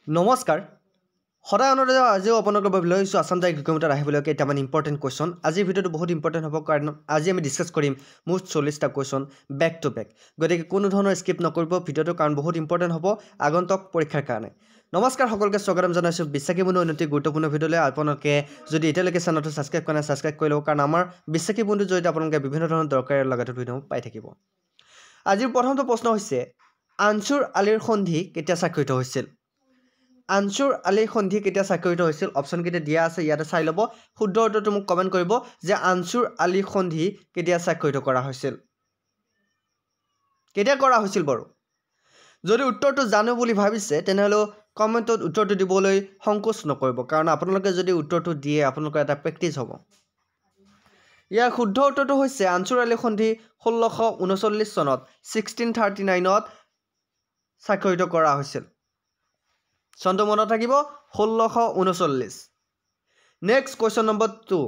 নমস্কাৰ সদায় অনুৰোধ আজিও আপোনালোকৰ বাবে লৈ আহিছোঁ আছাম ডাইৰেক্ট ৰিক্ৰুটমেণ্টত আহিবলগীয়া কেইটামান ইম্পৰ্টেণ্ট কুৱেশ্যন আজিৰ ভিডিঅ'টো বহুত ইম্পৰ্টেণ্ট হ'ব কাৰণ আজি আমি ডিছকাছ কৰিম মুঠ 40টা কুৱেশ্যন বেক টু বেক গতিকে কোনো ধৰণৰ স্কিপ নকৰিব ভিডিঅ'টো কাৰণ বহুত ইম্পৰ্টেণ্ট হ'ব আগন্তুক পৰীক্ষাৰ কাৰণে নমস্কাৰ সকলোকে স্বাগতম জনাইছোঁ বিশ্বাসী বন্ধু উন্নতি গুৰুত্বপূৰ্ণ ভিডিঅ'লৈ আপোনালোকে যদি এতিয়ালৈকে চেনেলটো ছাবস্ক্ৰাইব কৰা নাই ছাবস্ক্ৰাইব কৰি ল'ব কাৰণ আমাৰ বিশ্বাসী বন্ধুৰ জৰিয়তে আপোনালোকে বিভিন্ন ধৰণৰ দৰকাৰী লগতে ভিডিঅ' পাই থাকিব আজিৰ প্ৰথমটো প্ৰশ্ন হৈছে আনছুৰ আলীৰ সন্ধি কেতিয়া স্বাক্ষৰিত হৈছিল আনছুৰ আলীৰ সন্ধি কেতিয়া স্বাক্ষৰিত হৈছিল অপশ্যন কেইটা দিয়া আছে ইয়াতে চাই ল'ব শুদ্ধ উত্তৰটো মোক কমেণ্ট কৰিব যে আনছুৰ আলী সন্ধি কেতিয়া স্বাক্ষৰিত কৰা হৈছিল কেতিয়া কৰা হৈছিল বাৰু যদি উত্তৰটো জানো বুলি ভাবিছে তেনেহ'লে কমেণ্টত উত্তৰটো দিবলৈ সংকোচ নকৰিব কাৰণ আপোনালোকে যদি উত্তৰটো দিয়ে আপোনালোকৰ এটা প্ৰেক্টিছ হ'ব ইয়াৰ শুদ্ধ উত্তৰটো হৈছে আনছুৰ আলী সন্ধি 1639 চনত 1639ত স্বাক্ষৰিত কৰা হৈছিল চনটো মনত থাকিব 1639 নেক্সট কুৱেশ্যন নম্বৰ 2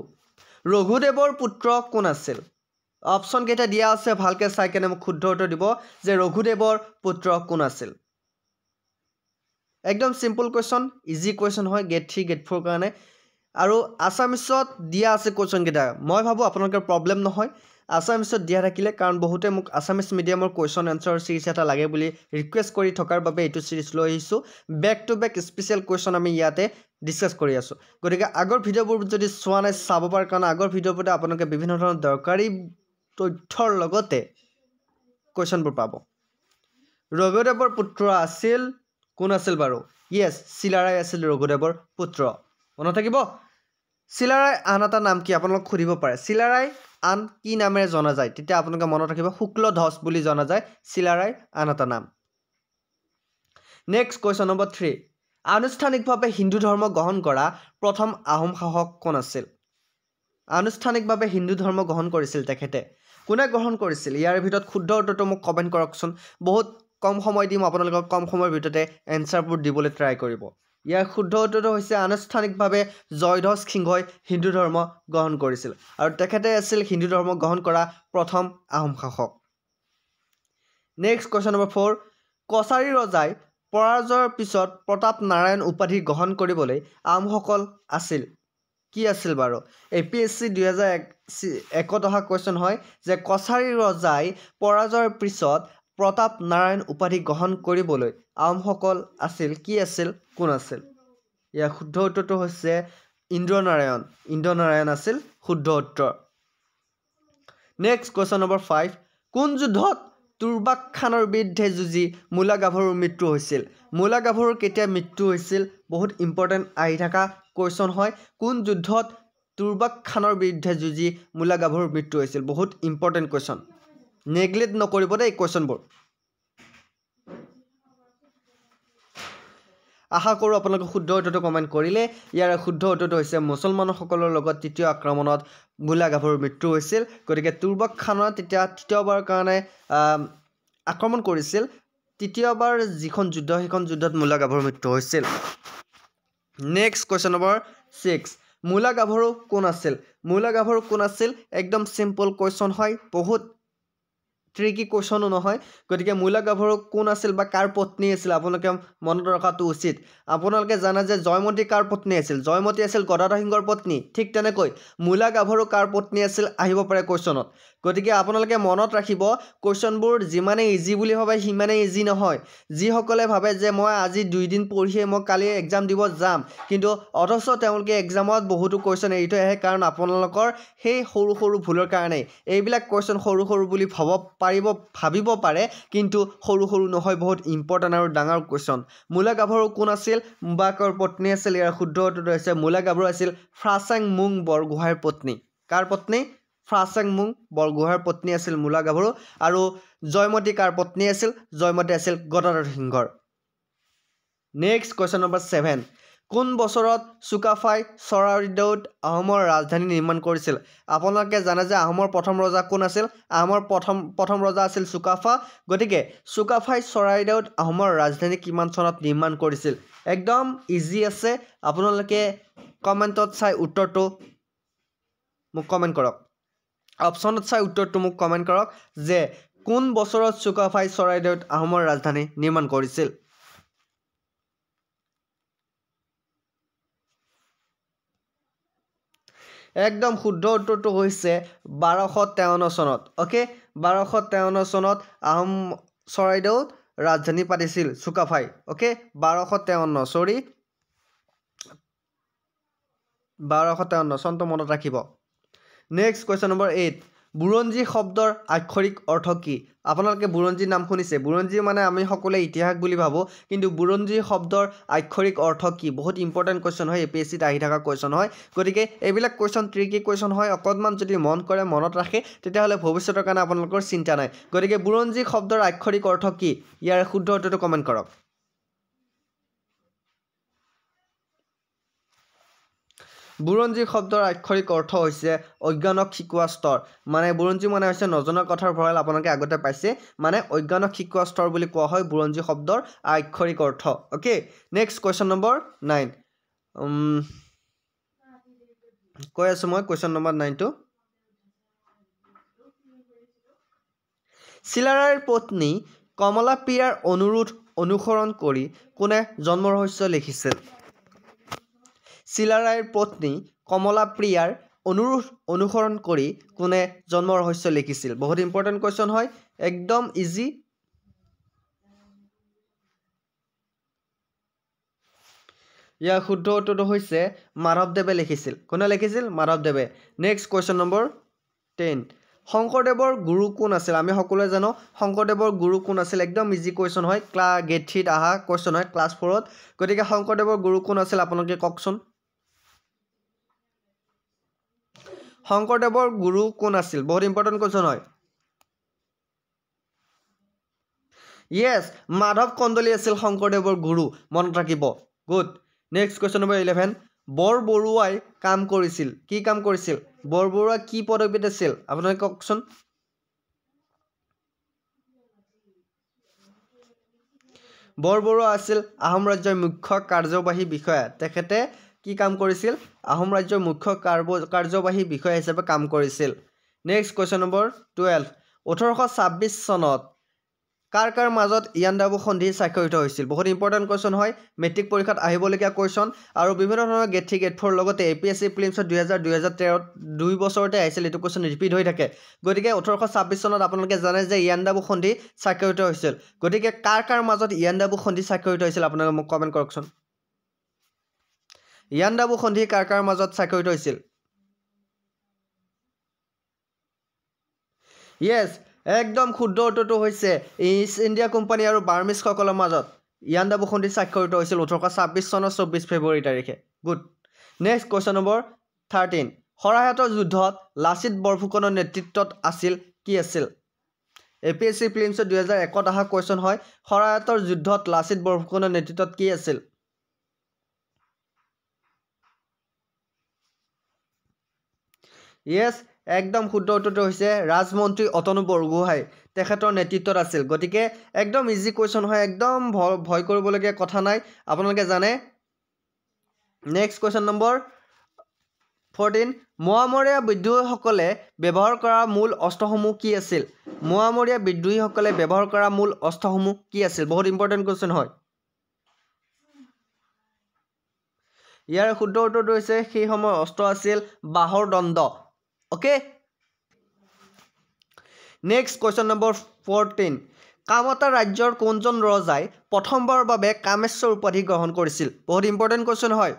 ৰঘুদেৱৰ পুত্ৰ কোন আছিল অপশ্যন কেইটা দিয়া আছে ভালকে চাই কেনে মোক শুদ্ধ উত্তৰ দিব যে ৰঘুদেৱৰ পুত্ৰ কোন আছিল একদম সিম্পল কুৱেশ্যন ইজি কুৱেশ্যন হয় গেট 3 গেট 4 কাৰণে আৰু আছামিছত দিয়া আছে কুৱেশ্যন কেইটা মই ভাবো আপোনালোকৰ প্ৰবলেম নহয় আছামিছত দিয়া থাকিলে কাৰণ বহুতে মোক আছামিজ মিডিয়ামৰ কুৱেশ্যন এনসাৰ সিৰিজ এটা লাগে বুলি ৰিকুৱেষ্ট কৰি থকাৰ বাবে এইটো সিৰিজ লৈ আহিছোঁ back to back special question আমি ইয়াতে ডিসকাস কৰি আছোঁ গতিকে আগৰ ভিডিঅ'বোৰ যদি চোৱা নাই চাব পাৰ কাৰণ আগৰ ভিডিঅ'বোৰতে আপোনালোকে বিভিন্ন ধৰণৰ দৰকাৰী তথ্যৰ লগতে কুৱেশ্যনবোৰ পাব ৰঘুদেৱৰ পুত্ৰ আছিল কোন আছিল বাৰু ইয়েছ চিলাৰায় আছিল ৰঘুদেৱৰ পুত্ৰ মনত থাকিব চিলাৰায় আন এটা নাম কি আপোনালোক খুদিব পাৰে চিলাৰায় আন কি নামেৰে জনা যায় তেতিয়া আপোনালোকে মনত ৰাখিব শুক্লধ্বজ বুলি জনা যায় চিলাৰায় আন এটা নাম নেক্সট কুৱেশ্যন নম্বৰ 3 আনুষ্ঠানিকভাৱে হিন্দু ধৰ্ম গ্ৰহণ কৰা প্ৰথম আহোম শাসক কোন আছিল আনুষ্ঠানিকভাৱে হিন্দু ধৰ্ম গ্ৰহণ কৰিছিল তেখেতে কোনে গ্ৰহণ কৰিছিল ইয়াৰ ভিতৰত শুদ্ধ উত্তৰটো মোক কমেণ্ট কৰকচোন বহুত কম সময় দিম আপোনালোকক কম সময়ৰ ভিতৰতে এনসাৰবোৰ দিবলৈ ট্ৰাই কৰিব ইয়াৰ শুদ্ধ উত্তৰটো হৈছে আনুষ্ঠানিকভাৱে জয়ধ্বজ সিংহই হিন্দু ধৰ্ম গ্ৰহণ কৰিছিল আৰু তেখেতে আছিল হিন্দু ধৰ্ম গ্ৰহণ কৰা প্ৰথম আহোম শাসক নেক্সট কুৱেশ্যন নম্বৰ 4 কছাৰী ৰজাই পৰাজয়ৰ পিছত প্ৰতাপ নাৰায়ণ উপাধি গ্ৰহণ কৰিবলৈ আহোমসকল আছিল কি আছিল বাৰু এপিএসসি 2001 অহা কুৱেশ্যন হয় যে কছাৰী ৰজাই পৰাজয়ৰ পিছত প্ৰতাপ নাৰায়ণ উপাধি গ্ৰহণ কৰিবলৈ আহোমসকল আছিল কি আছিল কোন আছিল ইয়াৰ শুদ্ধ উত্তৰটো হৈছে ইন্দ্ৰনাৰায়ণ আছিল শুদ্ধ উত্তৰ নেক্সট কুৱেশ্যন নম্বৰ 5 কোন যুদ্ধত তুৰ্বাক খানৰ বিৰুদ্ধে যুঁজি মূলা গাভৰুৰ মৃত্যু হৈছিল মূলা গাভৰুৰ কেতিয়া মৃত্যু হৈছিল বহুত ইম্পৰ্টেণ্ট আহি থকা কুৱেশ্যন হয় কোন যুদ্ধত তুৰ্বাক খানৰ বিৰুদ্ধে যুঁজি মূলা গাভৰুৰ মৃত্যু হৈছিল বহুত ইম্পৰ্টেণ্ট কুৱেশ্যন নেগলেক্ট নকৰিব দেই কুৱেশ্যনবোৰ আশা কৰোঁ আপোনালোকে শুদ্ধ উত্তৰটো কমেণ্ট কৰিলে ইয়াৰ শুদ্ধ উত্তৰটো হৈছে মুছলমানসকলৰ লগত তৃতীয় আক্ৰমণত মূলা গাভৰুৰ মৃত্যু হৈছিল গতিকে তুৰ্বাক খানৰ তেতিয়া তৃতীয়বাৰ কাৰণে আক্ৰমণ কৰিছিল তৃতীয়বাৰ যিখন যুদ্ধ সেইখন যুদ্ধত মূলা গাভৰুৰ মৃত্যু হৈছিল নেক্সট কুৱেশ্যন নম্বৰ 6 মূলা গাভৰু কোন আছিল একদম সিম্পল কুৱেশ্যন হয় বহুত ট্ৰিকি কুৱেশ্যনো নহয় গতিকে মূলা গাভৰু কোন আছিল বা কাৰ পত্নী আছিল আপোনালোকে মনত ৰখাটো উচিত আপোনালোকে জানে যে জয়মতী কাৰ পত্নী আছিল জয়মতী আছিল গদাধৰ সিংহৰ পত্নী ঠিক তেনেকৈ মূলা গাভৰু কাৰ পত্নী আছিল আহিব পাৰে কুৱেশ্যনত গতিকে আপোনালোকে মনত ৰাখিব কুৱেশ্যনবোৰ যিমানে ইজি বুলি ভাবে সিমানে ইজি নহয় যিসকলে ভাবে যে মই আজি 2 দিন পঢ়িয়ে মই কালি এক্সাম দিব যাম কিন্তু অথচ তেওঁলোকে এক্সামত বহুতো কুৱেশ্যন এৰি থৈ আহে কাৰণ আপোনালোকৰ সেই সৰু সৰু ভুলৰ কাৰণে এইবিলাক কুৱেশ্যন সৰু সৰু বুলি ভাবিব পাৰে কিন্তু সৰু সৰু নহয় বহুত ইম্পৰ্টেণ্ট আৰু ডাঙৰ কুৱেশ্যন মূলা গাভৰু কোন আছিল মুবাকৰ পত্নী আছিল ইয়াৰ শুদ্ধ উত্তৰটো হৈছে মূলা গাভৰু আছিল ফ্ৰাচাং মুং বৰগোহাঁইৰ পত্নী কাৰ পত্নী ফ্ৰাচাং মুং বৰগোহাঁইৰ পত্নী আছিল মূলা গাভৰু আৰু জয়মতী কাৰ পত্নী আছিল জয়মতী আছিল গদাধৰ সিংহৰ নেক্সট কুৱেশ্যন নম্বৰ 7 কোন বছৰত চুকাফাই চৰাইদেউত আহোমৰ ৰাজধানী নিৰ্মাণ কৰিছিল আপোনালোকে জানে যে আহোমৰ প্ৰথম ৰজা কোন আছিল আহোমৰ প্ৰথম ৰজা আছিল চুকাফা গতিকে চুকাফাই চৰাইদেউত আহোমৰ ৰাজধানী কিমান চনত নিৰ্মাণ কৰিছিল একদম ইজি আছে আপোনালোকে কমেণ্টত চাই উত্তৰটো মোক কমেণ্ট কৰক অপশ্যনত চাই উত্তৰটো মোক কমেণ্ট কৰক যে কোন বছৰত চুকাফাই চৰাইদেউত আহোমৰ ৰাজধানী নিৰ্মাণ কৰিছিল একদম শুদ্ধ উত্তৰটো হৈছে 1253 চনত ওকে 1253 চনত আহোম চৰাইদেউত ৰাজধানী পাতিছিল চুকাফাই ওকে 1253 সৰি 1253 চনটো মনত ৰাখিব নেক্সট কোৱেশ্চন নম্বৰ 8 বুৰঞ্জী শব্দৰ আক্ষৰিক অৰ্থ কি আপোনালোকে বুৰঞ্জী নাম শুনিছে বুৰঞ্জী মানে আমি সকলোৱে ইতিহাস বুলি ভাবো কিন্তু বুৰঞ্জী শব্দৰ আক্ষৰিক অৰ্থ কি বহুত ইম্পৰ্টেন্ট কোৱেশ্চন হয় এপিএসসিত আহি থকা কোৱেশ্চন হয় গতিকে এইবিলাক কোৱেশ্চন ট্ৰিকি কোৱেশ্চন হয় অকণমান যদি মন কৰে মনত ৰাখে তেতিয়াহ'লে ভৱিষ্যতৰ কাৰণে আপোনালোকৰ চিন্তা নাই গতিকে বুৰঞ্জী শব্দৰ আক্ষৰিক অৰ্থ কি ইয়াৰ শুদ্ধ উত্তৰটো কমেন্ট কৰক বুৰঞ্জী শব্দৰ আক্ষৰিক অৰ্থ হৈছে অজ্ঞানক শিকোৱা স্তৰ মানে বুৰঞ্জী মানে হৈছে নজনা কথাৰ ভঁৰাল আপোনালোকে আগতে পাইছে মানে অজ্ঞানক শিকোৱা স্তৰ বুলি কোৱা হয় বুৰঞ্জী শব্দৰ আক্ষৰিক অৰ্থ ওকে নেক্সট কোৱেশ্চন নম্বৰ 9 কৈ আছো মই কোৱেশ্চন নম্বৰ 9 টো চিলাৰায়ৰ পত্নী কমলা প্ৰিয়াৰ অনুৰোধ অনুসৰণ কৰি কোনে জন্ম ৰহস্য লিখিছিল চিলাৰায়ৰ পত্নী কমলা প্ৰিয়াৰ অনুৰোধ অনুসৰণ কৰি কোনে জন্ম ৰহস্য লিখিছিল বহুত ইম্পৰ্টেন্ট কোৱেশ্চন হয় একদম ইজি ইয়াৰ শুদ্ধ উত্তৰটো হৈছে মাধৱদেৱে লিখিছিল কোনে লিখিছিল মাধৱদেৱে নেক্সট কোৱেশ্চন নম্বৰ 10 শংকৰদেৱৰ গুৰু কোন আছিল আমি সকলোৱে জানো শংকৰদেৱৰ গুৰু কোন আছিল একদম ইজি কোৱেশ্চন হয় গ্ৰেড 3 ত আহা কোৱেশ্চন হয় ক্লাছ 4 ত গতিকে শংকৰদেৱৰ গুৰু কোন আছিল আপোনালোকে কওকচোন শংকৰদেৱৰ গুৰু কোন আছিল বহুত ইম্পৰ্টেন্ট কোৱেশ্চন হয় ইয়েস মাধৱ কন্দলি আছিল শংকৰদেৱৰ গুৰু মনত ৰাখিব গুড নেক্সট কোৱেশ্চন নম্বৰ 11 বৰবৰুৱাই কাম কৰিছিল কি কাম কৰিছিল বৰবৰুৱা কি পদবীত আছিল আপোনালোকে কওকচোন বৰবৰুৱা আছিল আহোম ৰাজ্যৰ মুখ্য কাৰ্যবাহী বিষয়া তেখেতে কি কাম কৰিছিল আহোম ৰাজ্যৰ মুখ্য কাৰ্যবাহী বিষয়া হিচাপে কাম কৰিছিল নেক্সট কোৱেশ্চন নম্বৰ 12 1826 চনত কাৰ মাজত ইয়াণ্ডাবু সন্ধি স্বাক্ষৰিত হৈছিল বহুত ইম্পৰ্টেন্ট কোৱেশ্চন হয় মেট্ৰিক পৰীক্ষাত আহিবলগীয়া কোৱেশ্চন আৰু বিভিন্ন ধৰণৰ গেট 3 গেট 4 লগতে এপিএসসি প্ৰিলিমছত 2013 দুই বছৰতে আহিছিল এটো কোৱেশ্চন ৰিপিট হৈ থাকে গতিকে 1826 চনত আপোনালোকে জানে যে ইয়াণ্ডাবু সন্ধি স্বাক্ষৰিত হৈছিল গতিকে কাৰ মাজত ইয়াণ্ডাবু সন্ধি স্বাক্ষৰিত হৈছিল আপোনালোকে মোক কমেন্ট কৰকচোন ইয়াণ্ডাবু সন্ধি কাৰ মাজত স্বাক্ষৰিত হৈছিল ইয়েস একদম শুদ্ধ উত্তৰটো হৈছে ইষ্ট ইণ্ডিয়া কোম্পানী আৰু বাৰ্মিজ সকলৰ মাজত ইয়াণ্ডাবু সন্ধি স্বাক্ষৰিত হৈছিল 1826 চনৰ 24 ফেব্ৰুৱাৰী তাৰিখে গুড নেক্সট কোৱেশ্চন নম্বৰ 13 শৰাইঘাটৰ যুদ্ধত লাচিত বৰফুকনৰ নেতৃত্বত আছিল কি আছিল এপিএসসি প্ৰিলিমছত 2001 ত আহা কোৱেশ্চন হয় শৰাইঘাটৰ যুদ্ধত লাচিত বৰফুকনৰ নেতৃত্বত কি আছিল ইয়েস একদম শুদ্ধ উত্তৰটো হৈছে ৰাজমন্ত্ৰী অতনু বৰগোহাঁই তেখেতৰ নেতৃত্বত আছিল গতিকে একদম ইজি কোৱেশ্চন হয় একদম ভয় কৰিবলগীয়া কথা নাই আপোনালোকে জানে নেক্সট কোৱেশ্চন নম্বৰ 14 মোৱামৰীয়া বিদ্ৰোহীসকলে ব্যৱহাৰ কৰা মূল অস্ত্ৰসমূহ কি আছিল মোৱামৰীয়া বিদ্ৰোহীসকলে ব্যৱহাৰ কৰা মূল অস্ত্ৰসমূহ কি আছিল বহুত ইম্পৰ্টেন্ট কোৱেশ্চন হয় ইয়াৰ শুদ্ধ উত্তৰটো হৈছে সেই সময়ৰ অস্ত্ৰ আছিল বাহৰ দণ্ড okay next question number 14 Kamata ৰাজ্যৰ কোনজন ৰজাই প্ৰথমবাৰৰ বাবে কামেশ্বৰ উপাধি গ্ৰহণ কৰিছিল বহুত ইম্পৰ্টেন্ট কোৱেশ্চন হয়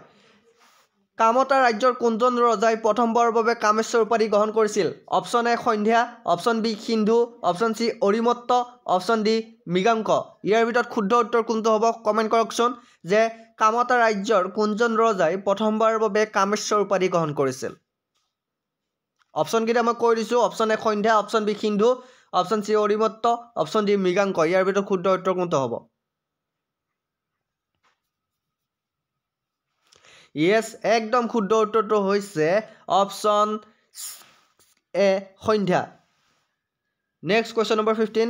কামতা ৰাজ্যৰ কোনজন ৰজাই প্ৰথমবাৰৰ বাবে কামেশ্বৰ উপাধি গ্ৰহণ কৰিছিল option A Sandhya option B Sindhu option C Arimatta option D Mriganka ইয়াৰ ভিতৰত শুদ্ধ উত্তৰ কোনটো হ'ব কমেন্ট কৰকচোন যে কামতা ৰাজ্যৰ কোনজন ৰজাই প্ৰথমবাৰৰ বাবে কামেশ্বৰ উপাধি গ্ৰহণ কৰিছিল অপচন কেইটা মই কৈ দিছো option A Sandhya option B Sindhu option C Arimatta option D Mriganka ইয়াৰ ভিতৰত শুদ্ধ উত্তৰ কোনটো হ'ব ইয়েস একদম শুদ্ধ উত্তৰটো হৈছে option A Sandhya next question number 15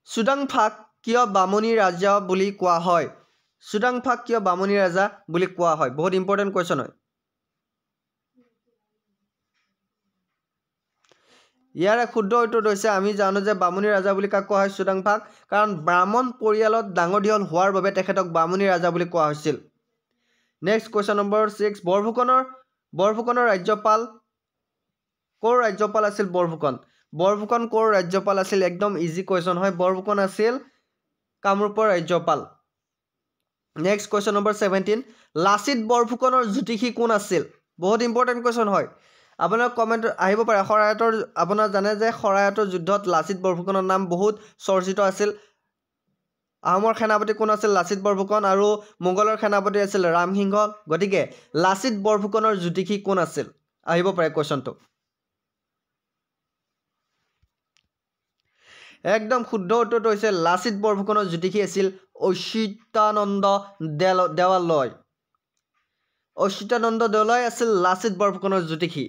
Sudangpha কিয় বামুণী ৰাজা বুলি কোৱা হয় চুডাংফাক কিয় বামুণী ৰাজা বুলি কোৱা হয় বহুত ইম্পৰ্টেন্ট কোৱেশ্চন হয় ইয়াৰ শুদ্ধ উত্তৰটো হৈছে আমি জানো যে বামুণী ৰাজা বুলি কাক কোৱা হয় চুডাংফাক কাৰণ ব্ৰাহ্মণ পৰিয়ালত ডাঙৰ দীঘল হোৱাৰ বাবে তেখেতক বামুণী ৰাজা বুলি কোৱা হৈছিল নেক্সট কোৱেশ্চন নম্বৰ 6 বৰফুকনৰ ৰাজ্যপাল কোৰ ৰাজ্যপাল আছিল বৰফুকন কোৰ ৰাজ্যপাল আছিল একদম ইজি কুৱেশ্যন হয় বৰফুকন আছিল কামৰূপৰ ৰাজ্যপাল নেক্সট কুৱেশ্যন নম্বৰ 17 লাচিত বৰফুকনৰ জ্যোতিষী কোন আছিল বহুত ইম্পৰ্টেণ্ট কুৱেশ্যন হয় আপোনাৰ কমেণ্ট আহিব পাৰে খৰায়তৰ আপোনাৰ জানে যে খৰায়তৰ যুদ্ধত লাচিত বৰফুকনৰ নাম বহুত চৰ্চিত আছিল আহোমৰ সেনাপতি কোন আছিল লাচিত বৰফুকন আৰু মোগলৰ সেনাপতি আছিল ৰামসিংহ গতিকে লাচিত বৰফুকনৰ জ্যোতিষী কোন আছিল আহিব পাৰে কুৱেশ্যনটো একদম শুদ্ধ উত্তৰটো হৈছে লাচিত বৰফুকনৰ জ্যোতিষী আছিল অচ্যুতানন্দ দেৱালয় আছিল লাচিত বৰফুকনৰ জ্যোতিষী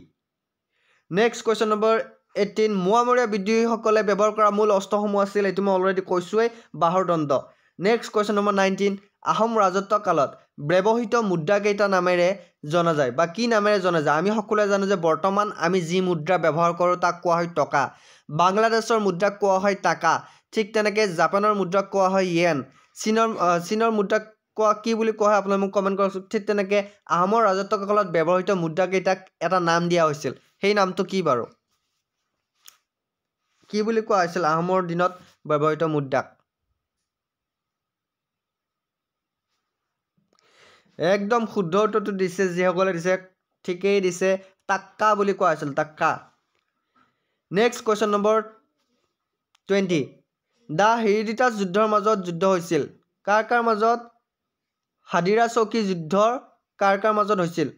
নেক্সট কুৱেশ্যন নম্বৰ 18 মোৱামৰীয়া বিদ্ৰোহীসকলে ব্যৱহাৰ কৰা মূল অস্ত্ৰসমূহ আছিল এইটো মই অলৰেডি কৈছোৱেই বাহৰ দণ্ড নেক্সট কুৱেশ্যন নম্বৰ 19 আহোম ৰাজত্ব কালত ব্যৱহৃত মুদ্ৰা কেইটা নামেৰে জনা যায় বা কি নামেৰে জনা যায় আমি সকলোৱে জানো যে বৰ্তমান আমি যি মুদ্ৰা ব্যৱহাৰ কৰোঁ তাক কোৱা হয় টকা বাংলাদেশৰ মুদ্ৰাক কোৱা হয় টাকা ঠিক তেনেকৈ জাপানৰ মুদ্ৰাক কোৱা হয় য়েন চীনৰ মুদ্ৰাক কোৱা কি বুলি কোৱা হয় আপোনালোকে মোক কমেণ্ট কৰক ঠিক তেনেকৈ আহোমৰ ৰাজত্ব কালত ব্যৱহৃত মুদ্ৰা কেইটাক এটা নাম দিয়া হৈছিল সেই নামটো কি বাৰু কি বুলি কোৱা হৈছিল আহোমৰ দিনত ব্যৱহৃত মুদ্ৰাক একদম শুদ্ধ উত্তৰটো দিছে যিসকলে দিছে ঠিকেই দিছে টাক্কা বুলি কোৱা হৈছিল টাক্কা নেক্সট কুৱেশ্যন নম্বৰ 20 দা হেৰিডিটাছ যুদ্ধৰ মাজত যুদ্ধ হৈছিল কাৰ মাজত হাদিৰা চৌকী যুদ্ধৰ কাৰ মাজত হৈছিল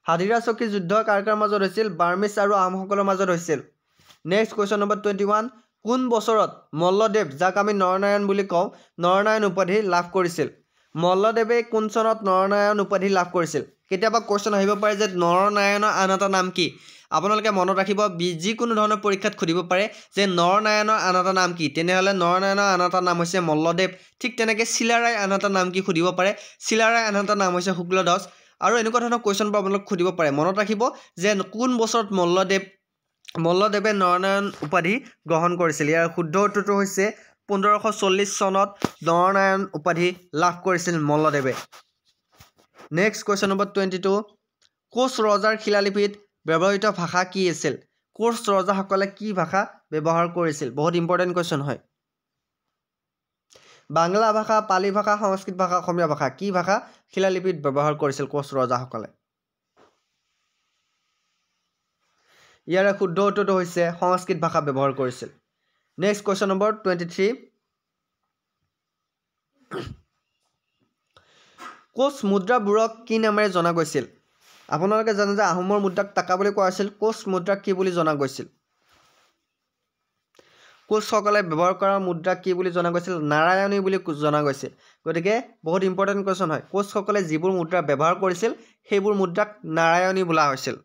হাদিৰা চৌকী যুদ্ধ কাৰ মাজত হৈছিল বাৰ্মিজ আৰু আহোমসকলৰ মাজত হৈছিল নেক্সট কুৱেশ্যন নম্বৰ 21 কোন বছৰত মল্লদেৱ যাক আমি নৰনাৰায়ণ বুলি কওঁ নৰনাৰায়ণ উপাধি লাভ কৰিছিল মল্লদেৱে কোন চনত নৰনাৰায়ণ উপাধি লাভ কৰিছিল কেতিয়াবা কুৱেশ্যন আহিব পাৰে যে নৰনাৰায়ণৰ আন এটা নাম কি আপোনালোকে মনত ৰাখিব যিকোনো ধৰণৰ পৰীক্ষাত সুধিব পাৰে যে নৰনাৰায়ণৰ আন এটা নাম কি তেনেহ'লে নৰনাৰায়ণৰ আন এটা নাম হৈছে মল্লদেৱ ঠিক তেনেকৈ চিলাৰায় আন এটা নাম কি সুধিব পাৰে চিলাৰায় আন এটা নাম হৈছে শুক্লধ্বজ আৰু এনেকুৱা ধৰণৰ কুৱেশ্যনবোৰ আপোনালোক সুধিব পাৰে মনত ৰাখিব যে কোন বছৰত মল্লদেৱে নৰনাৰায়ণ উপাধি গ্ৰহণ কৰিছিল ইয়াৰ শুদ্ধ উত্তৰটো হৈছে 1540 চনত নৰনাৰায়ণ উপাধি লাভ কৰিছিল মল্লদেৱে নেক্সট কুৱেশ্যন নম্বৰ 22 কোচ ৰজাৰ শিলালিপিত ব্যৱহৃত ভাষা কি আছিল কোচ ৰজাসকলে কি ভাষা ব্যৱহাৰ কৰিছিল বহুত ইম্পৰ্টেণ্ট কুৱেশ্যন হয় বাংলা ভাষা পালি ভাষা সংস্কৃত ভাষা অসমীয়া ভাষা কি ভাষা শিলালিপিত ব্যৱহাৰ কৰিছিল কোচ ৰজাসকলে ইয়াৰ শুদ্ধ উত্তৰটো হৈছে সংস্কৃত ভাষা ব্যৱহাৰ কৰিছিল নেক্সট কুৱেশ্যন নম্বৰ 23 কোচ মুদ্ৰাবোৰক কি নামেৰে জনা গৈছিল আপোনালোকে জানে যে আহোমৰ মুদ্ৰাক টাকা বুলি কোৱা হৈছিল কোচ মুদ্ৰাক কি বুলি জনা গৈছিল কোচসকলে ব্যৱহাৰ কৰা মুদ্ৰাক কি বুলি জনা গৈছিল নাৰায়ণী বুলি জনা গৈছিল গতিকে বহুত ইম্পৰ্টেণ্ট কুৱেশ্যন হয় কোচসকলে যিবোৰ মুদ্ৰা ব্যৱহাৰ কৰিছিল সেইবোৰ মুদ্ৰাক নাৰায়ণী বোলা হৈছিল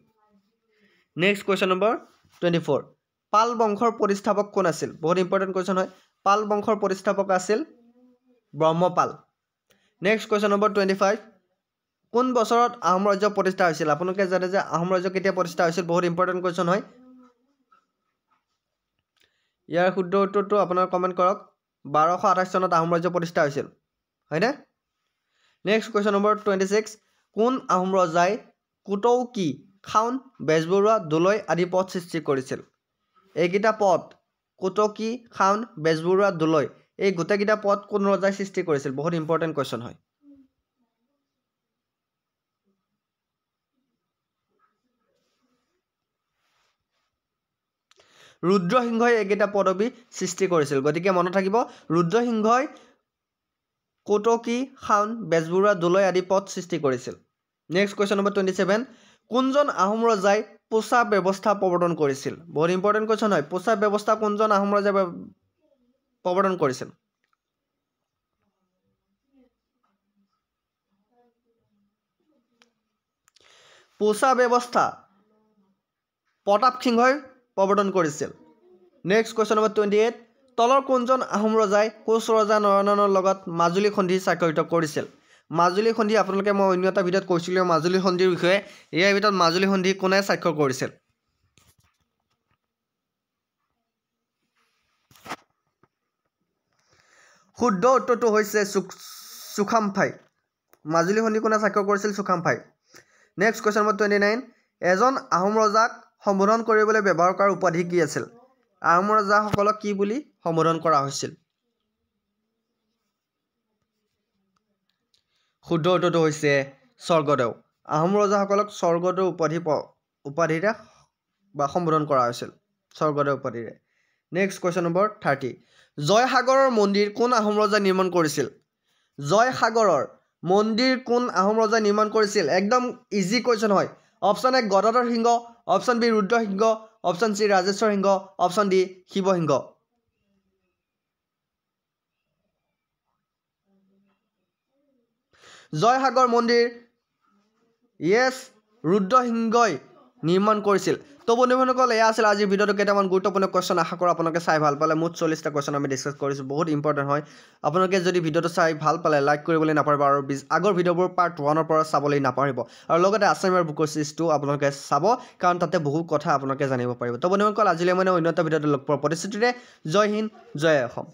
নেক্সট কুৱেশ্যন নম্বৰ 24 পাল বংশৰ প্ৰতিষ্ঠাপক কোন আছিল বহুত ইম্পৰ্টেণ্ট কুৱেশ্যন হয় পাল বংশৰ প্ৰতিষ্ঠাপক আছিল ব্ৰহ্মপাল নেক্সট কুৱেশ্যন নম্বৰ 25 কোন বছৰত আহোম ৰাজ্য প্ৰতিষ্ঠা হৈছিল আপোনালোকে জানে যে আহোম ৰাজ্য কেতিয়া প্ৰতিষ্ঠা হৈছিল বহুত ইম্পৰ্টেণ্ট কুৱেশ্যন হয় ইয়াৰ শুদ্ধ উত্তৰটো আপোনাৰ কমেণ্ট কৰক 1228 চনত আহোম ৰাজ্য প্ৰতিষ্ঠা হৈছিল হয়নে নেক্সট কুৱেশ্যন নম্বৰ 26 কোন আহোম ৰজাই কুটৌকি খাউন বেজবৰুৱা দলৈ আদি পদ সৃষ্টি কৰিছিল এইকেইটা পদ কুটৌকি খাউন বেজবৰুৱা দলৈ এই গোটেইকেইটা পদ কোন ৰজাই সৃষ্টি কৰিছিল বহুত ইম্পৰ্টেণ্ট কুৱেশ্যন হয় ৰুদ্ৰসিংহই এইকেইটা পদবী সৃষ্টি কৰিছিল গতিকে মনত থাকিব ৰুদ্ৰসিংহই কুটৌকি খাউন বেজবৰুৱা দলৈ আদি পদ সৃষ্টি কৰিছিল নেক্সট কুৱেশ্যন নম্বৰ 27 কোনজন আহোম ৰজাই পোছা ব্যৱস্থা প্ৰৱৰ্তন কৰিছিল বহুত ইম্পৰ্টেণ্ট কুৱেশ্যন হয় পোছা ব্যৱস্থা কোনজন আহোম ৰজাই প্ৰৱৰ্তন কৰিছিল পোছা ব্যৱস্থা প্ৰতাপ সিংহই প্ৰৱৰ্তন কৰিছিল নেক্সট কুৱেশ্যন নম্বৰ 28 তলৰ কোনজন আহোম ৰজাই কোচ ৰজা নৰনাৰায়ণৰ লগত মাজুলী সন্ধি স্বাক্ষৰিত কৰিছিল মাজুলী সন্ধি আপোনালোকে মই অন্য এটা ভিডিঅ'ত কৈছিলোঁ মাজুলী সন্ধিৰ বিষয়ে ইয়াৰ ভিতৰত মাজুলী সন্ধি কোনে স্বাক্ষৰ কৰিছিল শুদ্ধ উত্তৰটো হৈছে সুখামফাই মাজুলী সন্ধি কোনে স্বাক্ষৰ কৰিছিল সুখামফাই নেক্সট কুৱেশ্যন নম্বৰ 29 এজন আহোম ৰজাক সম্বোধন কৰিবলৈ ব্যৱহাৰ কৰা উপাধি কি আছিল আহোম ৰজাসকলক কি বুলি সম্বোধন কৰা হৈছিল শুদ্ধ উত্তৰটো হৈছে স্বৰ্গদেউ আহোম ৰজাসকলক স্বৰ্গদেউ উপাধিৰে বা সম্বোধন কৰা হৈছিল স্বৰ্গদেউ উপাধিৰে নেক্সট কোৱেশ্চন নম্বৰ 30 জয়সাগৰৰ মন্দিৰ কোন আহোম ৰজাই নিৰ্মাণ কৰিছিল জয়সাগৰৰ মন্দিৰ কোন আহোম ৰজাই নিৰ্মাণ কৰিছিল একদম ইজি কোৱেশ্চন হয় অপচন এ গদাধৰ সিংহ অপচন বি ৰুদ্ৰ সিংহ অপচন সি ৰাজেশ্বৰ সিংহ অপচন ডি শিৱ সিংহ জয়সাগৰ মন্দিৰ ইয়েছ ৰুদ্ৰ সিংহই নিৰ্মাণ কৰিছিল তো বন্ধুসকল এয়া আছিল আজিৰ ভিডিঅ'টো কেইটামান গুৰুত্বপূৰ্ণ কোৱেশ্চন আশা কৰোঁ আপোনালোকে চাই ভাল পালে মুঠ 40টা কোৱেশ্চন আমি ডিছকাছ কৰিছোঁ বহুত ইম্পৰ্টেণ্ট হয় আপোনালোকে যদি ভিডিঅ'টো চাই ভাল পালে লাইক কৰিবলৈ নাপাহৰিব আৰু আগৰ ভিডিঅ'বোৰ পাৰ্ট 1ৰ পৰা চাবলৈ নাপাহৰিব আৰু লগতে আছামিজ বুকৰ চিৰিজটো আপোনালোকে চাব কাৰণ তাতে বহু কথা আপোনালোকে জানিব পাৰিব তো বন্ধুসকল আজিলৈ মানে অন্য এটা ভিডিঅ'টো লগ পোৱাৰ প্ৰতিশ্ৰুতিৰে জয় হিন্দ জয় অসম